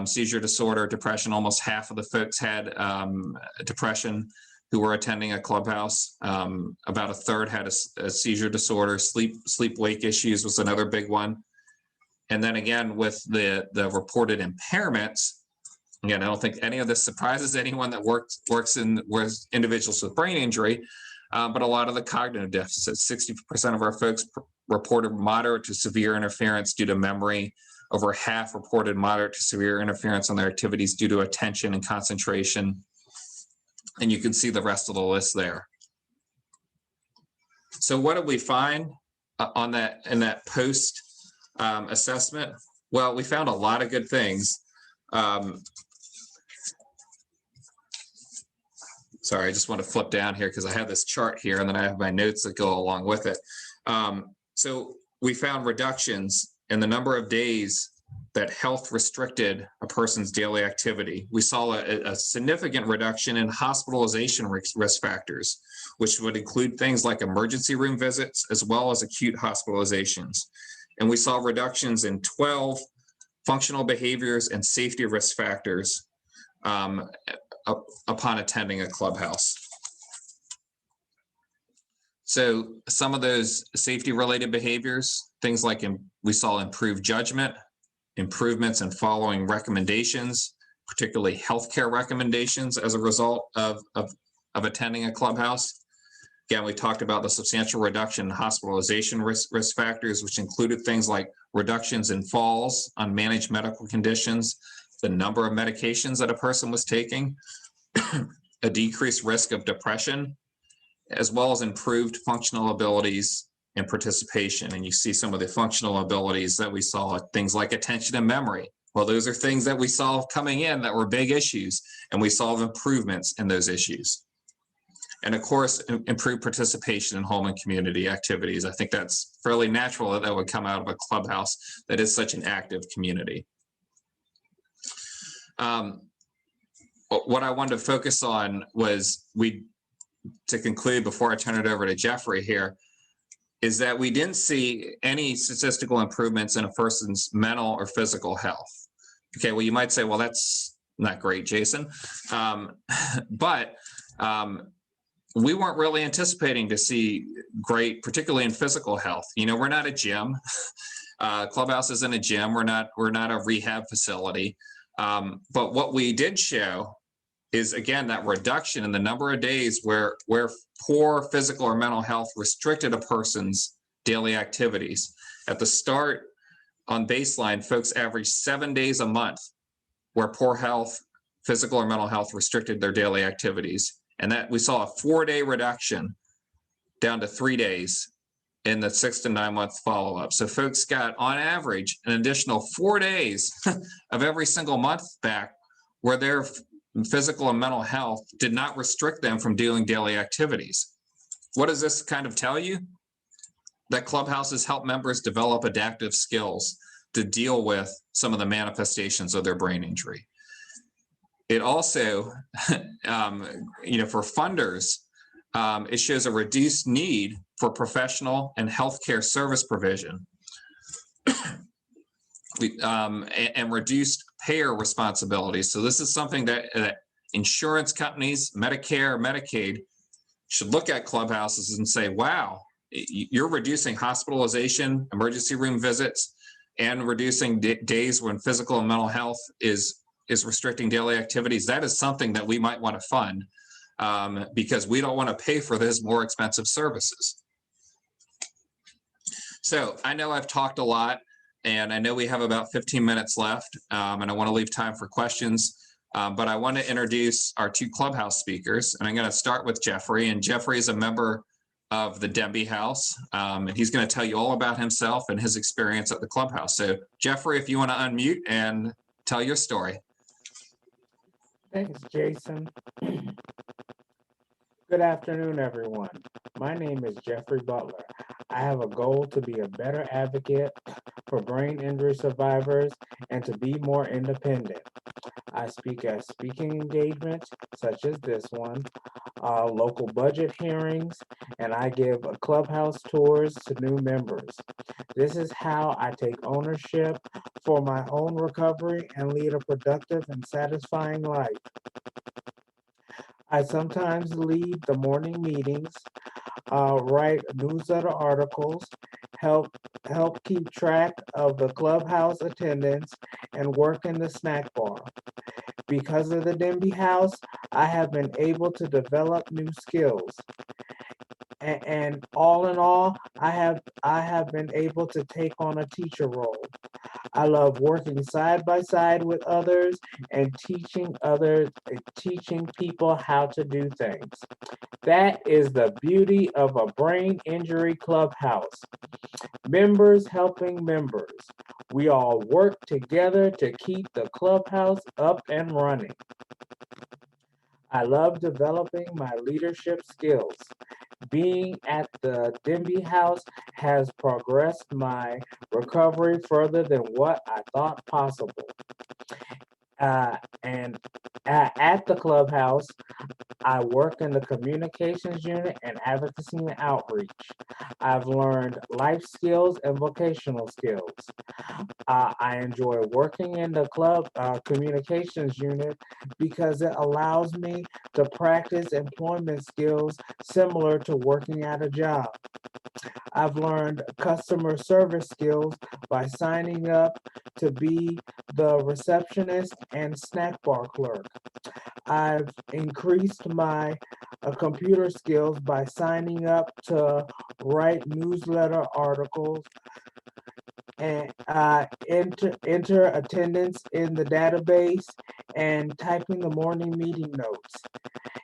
seizure disorder, depression. Almost half of the folks had depression who were attending a clubhouse. About a third had a seizure disorder. Sleep-wake issues was another big one. And then again, with the reported impairments, again, I don't think any of this surprises anyone that works with individuals with brain injury. But a lot of the cognitive deficits, 60% of our folks reported moderate to severe interference due to memory. Over half reported moderate to severe interference on their activities due to attention and concentration. And you can see the rest of the list there. So what did we find in that post assessment? Well, we found a lot of good things. Sorry, I just want to flip down here because I have this chart here and then I have my notes that go along with it. So we found reductions in the number of days that health restricted a person's daily activity. We saw a significant reduction in hospitalization risk factors, which would include things like emergency room visits as well as acute hospitalizations. And we saw reductions in 12 functional behaviors and safety risk factors upon attending a clubhouse. So some of those safety related behaviors, things like we saw improved judgment, improvements in following recommendations, particularly healthcare recommendations as a result of attending a clubhouse. Again, we talked about the substantial reduction in hospitalization risk factors, which included things like reductions in falls, unmanaged medical conditions, the number of medications that a person was taking, a decreased risk of depression, as well as improved functional abilities and participation. And you see some of the functional abilities that we saw, things like attention and memory. Well, those are things that we saw coming in that were big issues, and we saw improvements in those issues. And of course, improved participation in home and community activities. I think that's fairly natural that would come out of a clubhouse that is such an active community. What I wanted to focus on was to conclude before I turn it over to Jeffrey here, is that we didn't see any statistical improvements in a person's mental or physical health. Okay, well, you might say, well, that's not great, Jason. But we weren't really anticipating to see great, particularly in physical health. You know, we're not a gym. Clubhouse isn't a gym. We're not a rehab facility. But what we did show is, again, that reduction in the number of days where poor physical or mental health restricted a person's daily activities. At the start, on baseline, folks averaged 7 days a month where poor health, physical or mental health, restricted their daily activities. And that we saw a 4-day reduction down to 3 days in the 6 to 9 month follow-up. So folks got, on average, an additional 4 days of every single month back where their physical and mental health did not restrict them from doing daily activities. What does this kind of tell you? That clubhouses help members develop adaptive skills to deal with some of the manifestations of their brain injury. It also, for funders, it shows a reduced need for professional and healthcare service provision, and reduced payer responsibilities. So this is something that insurance companies, Medicare, Medicaid, should look at clubhouses and say, wow, you're reducing hospitalization, emergency room visits, and reducing days when physical and mental health is restricting daily activities. That is something that we might want to fund, because we don't want to pay for those more expensive services. So I know I've talked a lot, and I know we have about 15 minutes left, and I want to leave time for questions. But I want to introduce our 2 Clubhouse speakers, and I'm going to start with Jeffrey. And Jeffrey is a member of the Denby House, and he's going to tell you all about himself and his experience at the Clubhouse. So Jeffrey, if you want to unmute and tell your story. Thanks, Jason. Good afternoon, everyone. My name is Jeffrey Butler. I have a goal to be a better advocate for brain injury survivors and to be more independent. I speak at speaking engagements such as this one, local budget hearings, and I give clubhouse tours to new members. This is how I take ownership for my own recovery and lead a productive and satisfying life. I sometimes lead the morning meetings, write newsletter articles, help keep track of the clubhouse attendance, and work in the snack bar. Because of the Denby House, I have been able to develop new skills. And all in all, I have been able to take on a teacher role. I love working side by side with others and teaching people how to do things. That is the beauty of a brain injury clubhouse. Members helping members. We all work together to keep the clubhouse up and running. I love developing my leadership skills. Being at the Denby House has progressed my recovery further than what I thought possible. And at the clubhouse, I work in the communications unit and advocacy and outreach. I've learned life skills and vocational skills. I enjoy working in the club communications unit because it allows me to practice employment skills similar to working at a job. I've learned customer service skills by signing up to be the receptionist and snack bar clerk. I've increased my computer skills by signing up to write newsletter articles and enter attendance in the database and typing the morning meeting notes.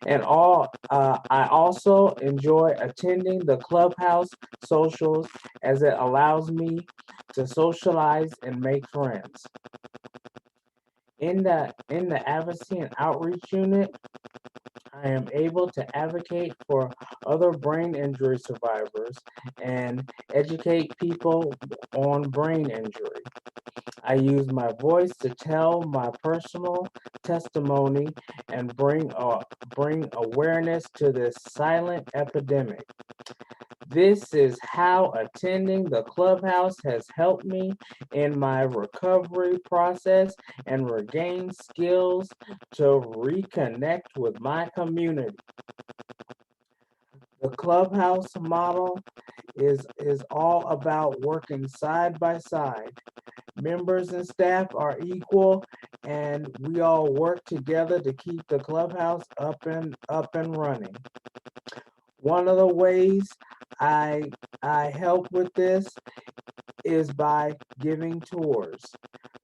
And I also enjoy attending the clubhouse socials as it allows me to socialize and make friends. In the advocacy and outreach unit, I am able to advocate for other brain injury survivors and educate people on brain injury. I use my voice to tell my personal testimony and bring awareness to this silent epidemic. This is how attending the clubhouse has helped me in my recovery process and regain skills to reconnect with my community. The clubhouse model is all about working side by side. Members and staff are equal, and we all work together to keep the clubhouse up and running. One of the ways I help with this is by giving tours.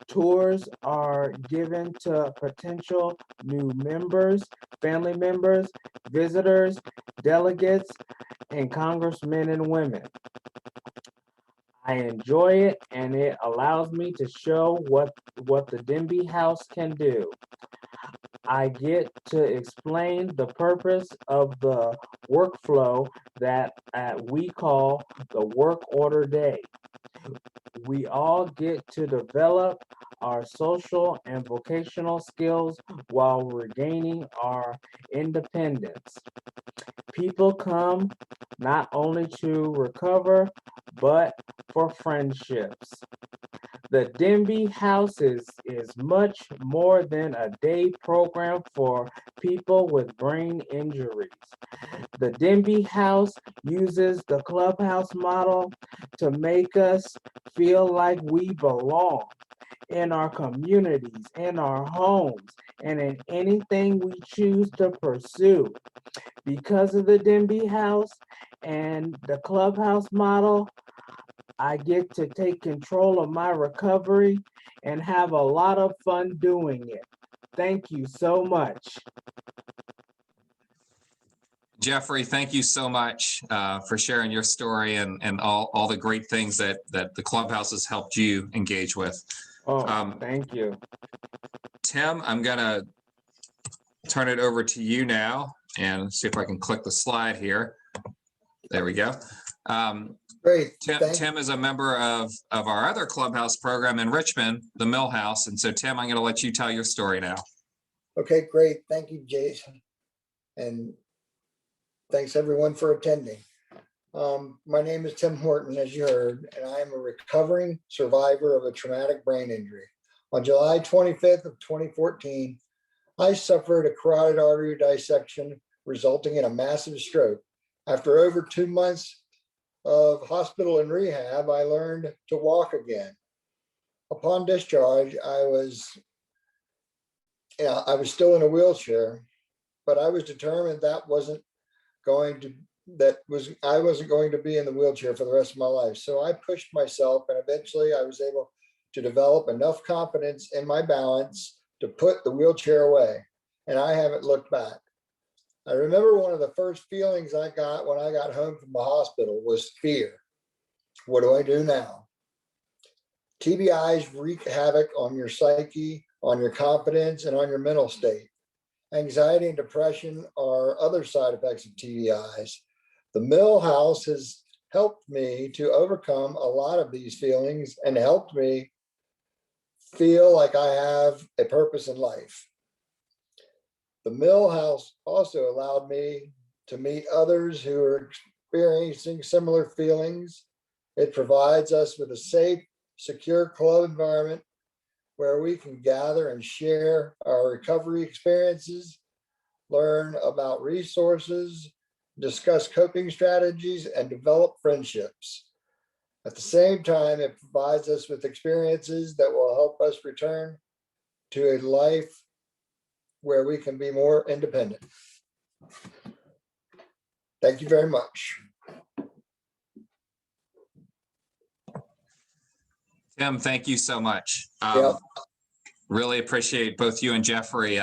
Tours are given to potential new members, family members, visitors, delegates, and congressmen and women. I enjoy it, and it allows me to show what the Denby House can do. I get to explain the purpose of the workflow that we call the work order day. We all get to develop our social and vocational skills while regaining our independence. People come not only to recover, but for friendships. The Denby House is much more than a day program for people with brain injuries. The Denby House uses the clubhouse model to make us feel like we belong in our communities, in our homes, and in anything we choose to pursue. Because of the Denby House and the clubhouse model, I get to take control of my recovery and have a lot of fun doing it. Thank you so much. Jeffrey, thank you so much for sharing your story and all the great things that the clubhouse has helped you engage with. Thank you. Tim, I'm gonna turn it over to you now and see if I can click the slide here. There we go. Great. Tim is a member of our other clubhouse program in Richmond, the Mill House. And so, Tim, I'm going to let you tell your story now. Okay, great. Thank you, Jason. And thanks everyone for attending. My name is Tim Horton, as you heard, and I am a recovering survivor of a traumatic brain injury. On July 25th of 2014, I suffered a carotid artery dissection resulting in a massive stroke. After over 2 months of hospital and rehab, I learned to walk again. Upon discharge, I was still in a wheelchair, but I was determined I wasn't going to be in the wheelchair for the rest of my life. So I pushed myself, and eventually I was able to develop enough confidence in my balance to put the wheelchair away, and I haven't looked back. I remember one of the first feelings I got when I got home from the hospital was fear. What do I do now? TBIs wreak havoc on your psyche, on your confidence, and on your mental state. Anxiety and depression are other side effects of TBIs. The Mill House has helped me to overcome a lot of these feelings and helped me feel like I have a purpose in life. The Mill House also allowed me to meet others who are experiencing similar feelings. It provides us with a safe, secure club environment where we can gather and share our recovery experiences, learn about resources, discuss coping strategies, and develop friendships. At the same time, it provides us with experiences that will help us return to a life where we can be more independent. Thank you very much. Tim, thank you so much. Yep. Really appreciate both you and Jeffrey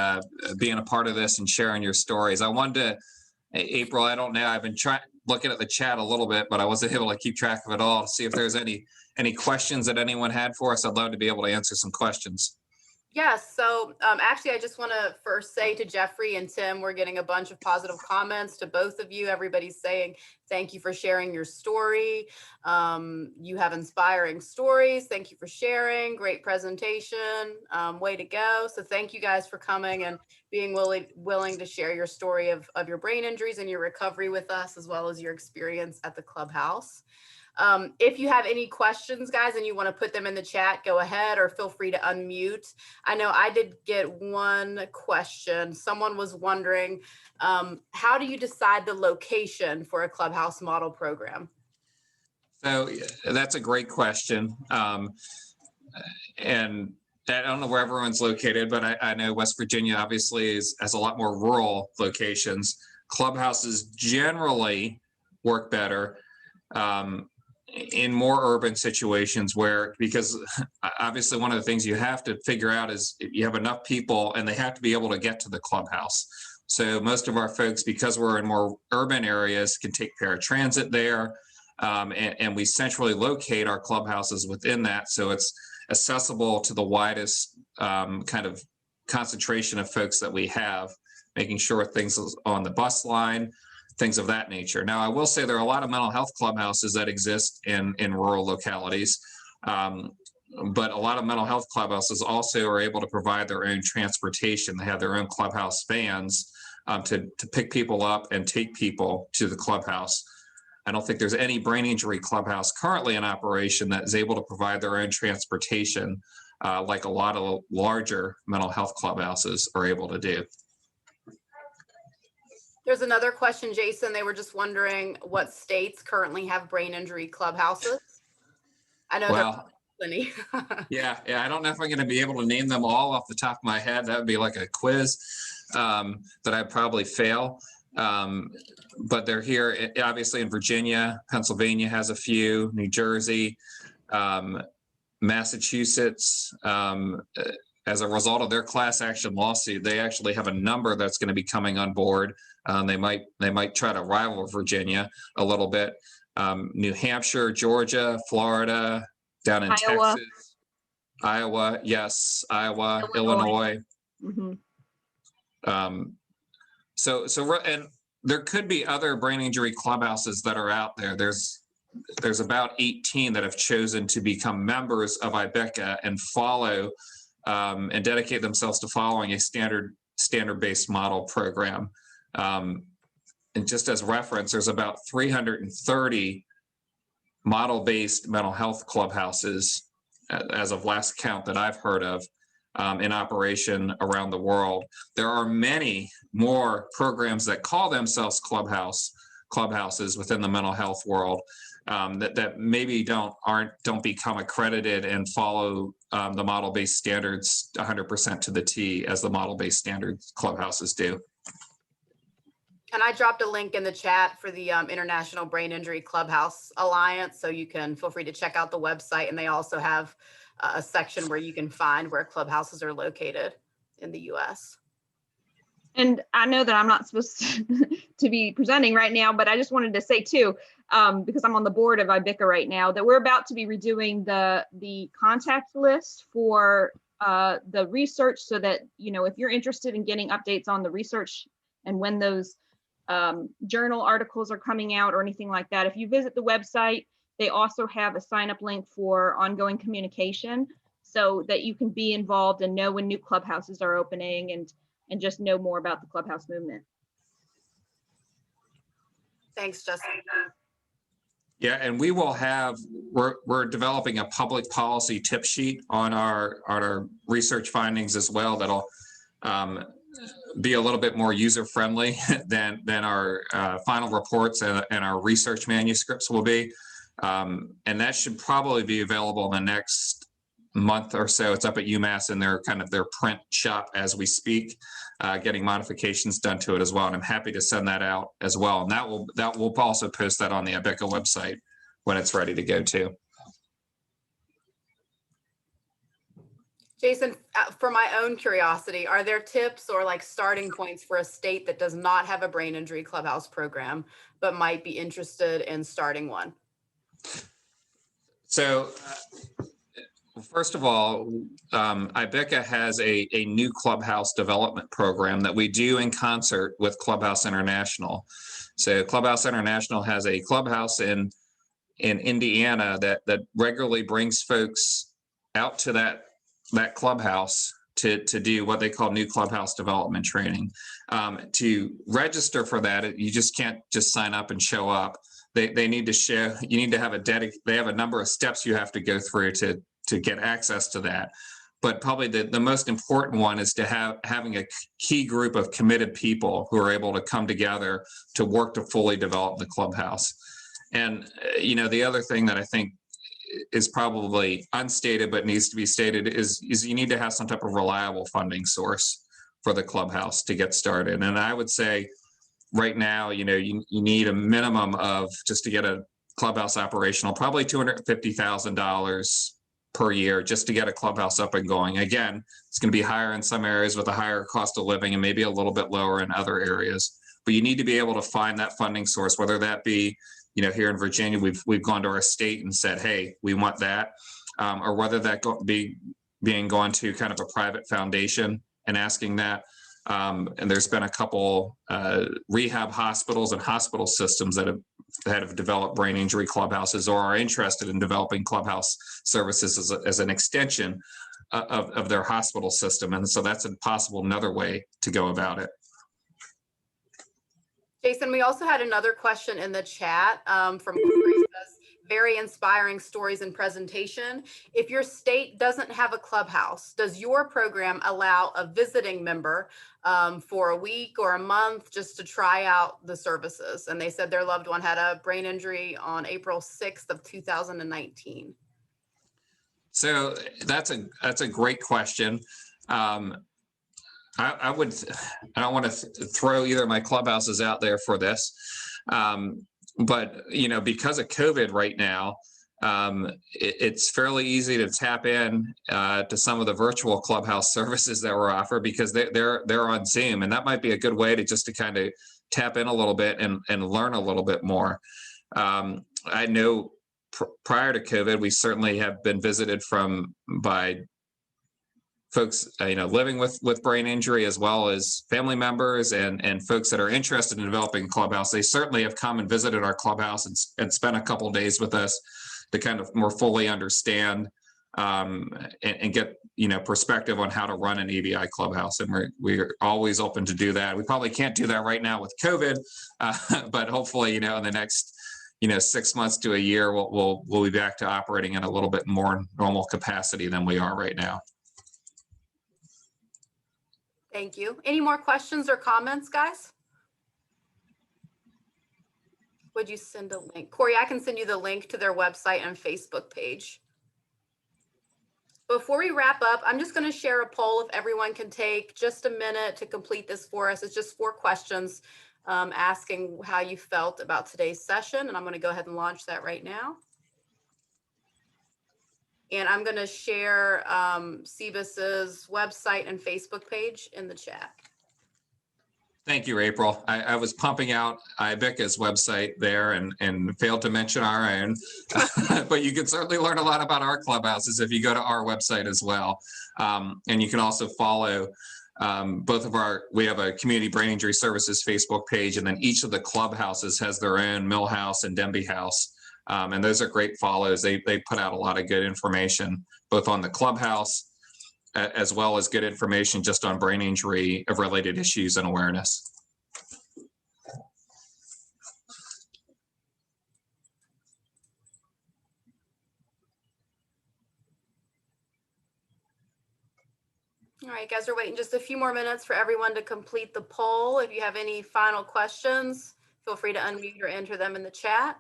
being a part of this and sharing your stories. I wanted to, April, I don't know, I've been looking at the chat a little bit, but I wasn't able to keep track of it all to see if there's any questions that anyone had for us. I'd love to be able to answer some questions. Yes, so actually, I just want to first say to Jeffrey and Tim, we're getting a bunch of positive comments to both of you. Everybody's saying thank you for sharing your story. You have inspiring stories. Thank you for sharing. Great presentation. Way to go. So thank you guys for coming and being willing to share your story of your brain injuries and your recovery with us, as well as your experience at the clubhouse. If you have any questions, guys, and you want to put them in the chat, go ahead or feel free to unmute. I know I did get one question. Someone was wondering, how do you decide the location for a clubhouse model program? So that's a great question. And I don't know where everyone's located, but I know West Virginia obviously has a lot more rural locations. Clubhouses generally work better in more urban situations because obviously one of the things you have to figure out is you have enough people and they have to be able to get to the clubhouse. So most of our folks, because we're in more urban areas, can take paratransit there. And we centrally locate our clubhouses within that. So it's accessible to the widest kind of concentration of folks that we have, making sure things on the bus line, things of that nature. Now, I will say there are a lot of mental health clubhouses that exist in rural localities, but a lot of mental health clubhouses also are able to provide their own transportation. They have their own clubhouse vans to pick people up and take people to the clubhouse. I don't think there's any brain injury clubhouse currently in operation that is able to provide their own transportation like a lot of larger mental health clubhouses are able to do. There's another question, Jason. They were just wondering what states currently have brain injury clubhouses. I know there are plenty. Yeah, I don't know if I'm going to be able to name them all off the top of my head. That would be like a quiz that I'd probably fail. But they're here, obviously, in Virginia. Pennsylvania has a few, New Jersey, Massachusetts. As a result of their class action lawsuit, they actually have a number that's going to be coming on board. They might try to rival Virginia a little bit. New Hampshire, Georgia, Florida, down in Iowa. Texas, Iowa, yes, Iowa, Illinois. Mm-hmm. And there could be other brain injury clubhouses that are out there. There's about 18 that have chosen to become members of IBICA and follow and dedicate themselves to following a standard-based model program. And just as reference, there's about 330 model-based mental health clubhouses as of last count that I've heard of in operation around the world. There are many more programs that call themselves clubhouses within the mental health world that maybe don't become accredited and follow the model-based standards 100% to the T as the model-based standards clubhouses do. And I dropped a link in the chat for the International Brain Injury Clubhouse Alliance, so you can feel free to check out the website. And they also have a section where you can find where clubhouses are located in the US. And I know that I'm not supposed to be presenting right now, but I just wanted to say too, because I'm on the board of IBICA right now, that we're about to be redoing the contact list for the research, so that, you know, if you're interested in getting updates on the research and when those journal articles are coming out or anything like that, if you visit the website, they also have a sign-up link for ongoing communication, so that you can be involved and know when new clubhouses are opening and just know more about the clubhouse movement. Thanks, Justin. Yeah, and we will we're developing a public policy tip sheet on our research findings as well. That'll be a little bit more user-friendly than our final reports and our research manuscripts will be. And that should probably be available in the next month or so. It's up at UMass in their print shop as we speak, getting modifications done to it as well. And I'm happy to send that out as well. And that will also post that on the IBICA website when it's ready to go too. Jason, for my own curiosity, are there tips or like starting points for a state that does not have a brain injury clubhouse program, but might be interested in starting one? So First of all, IBICA has a new clubhouse development program that we do in concert with Clubhouse International. So Clubhouse International has a clubhouse in Indiana that regularly brings folks out to that clubhouse to do what they call new clubhouse development training. To register for that, you just can't just sign up and show up. They need to show, you need to have they have a number of steps you have to go through to get access to that. But probably the most important one is to having a key group of committed people who are able to come together to work to fully develop the clubhouse. And, the other thing that I think is probably unstated but needs to be stated is you need to have some type of reliable funding source for the clubhouse to get started. And I would say right now, you need a minimum of, just to get a clubhouse operational, probably $250,000 per year just to get a clubhouse up and going. Again, it's going to be higher in some areas with a higher cost of living and maybe a little bit lower in other areas. But you need to be able to find that funding source, whether that be, here in Virginia, we've gone to our state and said, hey, we want that, or whether that being gone to kind of a private foundation and asking that. And there's been a couple rehab hospitals and hospital systems that have developed brain injury clubhouses or are interested in developing clubhouse services as an extension of their hospital system. And so that's another way to go about it. Jason, we also had another question in the chat from Corey. Says, very inspiring stories and presentation. If your state doesn't have a clubhouse, does your program allow a visiting member for a week or a month just to try out the services? And they said their loved one had a brain injury on April 6th of 2019. So that's a great question. I don't want to throw either of my clubhouses out there for this, but because of COVID right now, it's fairly easy to tap in to some of the virtual clubhouse services that were offered because they're on Zoom, and that might be a good way to kind of tap in a little bit and learn a little bit more. I know prior to COVID, we certainly have been visited by folks, living with brain injury, as well as family members and folks that are interested in developing a clubhouse. They certainly have come and visited our clubhouse and spent a couple of days with us to kind of more fully understand and get perspective on how to run an ABI clubhouse. And we're always open to do that. We probably can't do that right now with COVID, but hopefully, in the next 6 months to a year, we'll be back to operating in a little bit more normal capacity than we are right now. Thank you. Any more questions or comments, guys? Would you send a link? Corey, I can send you the link to their website and Facebook page. Before we wrap up, I'm just going to share a poll if everyone can take just a minute to complete this for us. It's just 4 questions asking how you felt about today's session. And I'm going to go ahead and launch that right now. And I'm going to share CBIS's website and Facebook page in the chat. Thank you, April. I was pumping out IBICA's website there and failed to mention our own, but you can certainly learn a lot about our clubhouses if you go to our website as well. And you can also follow we have a Community Brain Injury Services Facebook page, and then each of the clubhouses has their own Millhouse and Denby House. And those are great follows. They put out a lot of good information, both on the clubhouse, as well as good information just on brain injury related issues and awareness. All right, guys, we're waiting just a few more minutes for everyone to complete the poll. If you have any final questions, feel free to unmute or enter them in the chat.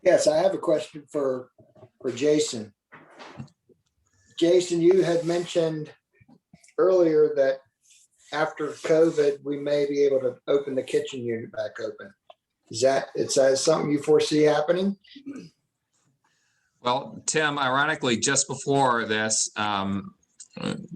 Yes, I have a question for Jason. Jason, you had mentioned earlier that after COVID, we may be able to open the kitchen unit back open. Is that something you foresee happening? Well, Tim, ironically, just before this,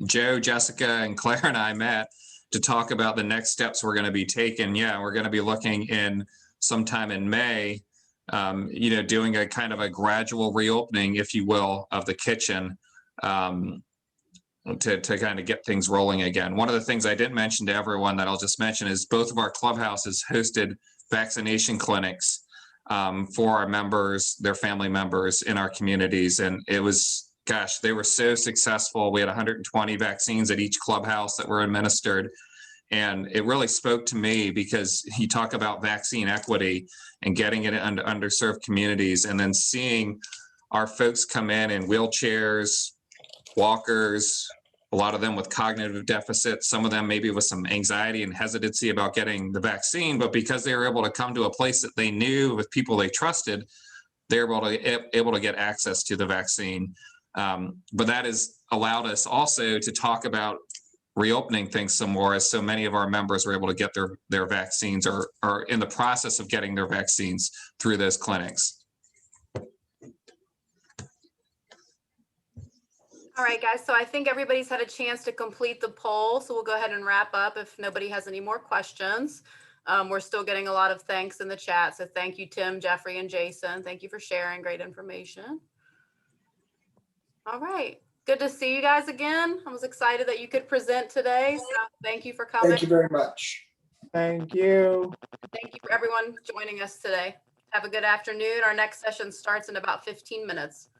Joe, Jessica, and Claire and I met to talk about the next steps we're going to be taking. Yeah, we're going to be looking in sometime in May doing a kind of a gradual reopening, if you will, of the kitchen to kind of get things rolling again. One of the things I didn't mention to everyone that I'll just mention is both of our clubhouses hosted vaccination clinics for our members, their family members in our communities. And it was, gosh, they were so successful. We had 120 vaccines at each clubhouse that were administered. And it really spoke to me because you talk about vaccine equity and getting it into underserved communities, and then seeing our folks come in wheelchairs, walkers, a lot of them with cognitive deficits, some of them maybe with some anxiety and hesitancy about getting the vaccine, but because they were able to come to a place that they knew with people they trusted, they were able to get access to the vaccine. But that has allowed us also to talk about reopening things some more, as so many of our members were able to get their vaccines or are in the process of getting their vaccines through those clinics. All right, guys, so I think everybody's had a chance to complete the poll, so we'll go ahead and wrap up if nobody has any more questions. We're still getting a lot of thanks in the chat, so thank you, Tim, Jeffrey, and Jason. Thank you for sharing great information. All right, good to see you guys again. I was excited that you could present today, so thank you for coming. Thank you very much. Thank you. Thank you for everyone joining us today. Have a good afternoon. Our next session starts in about 15 minutes.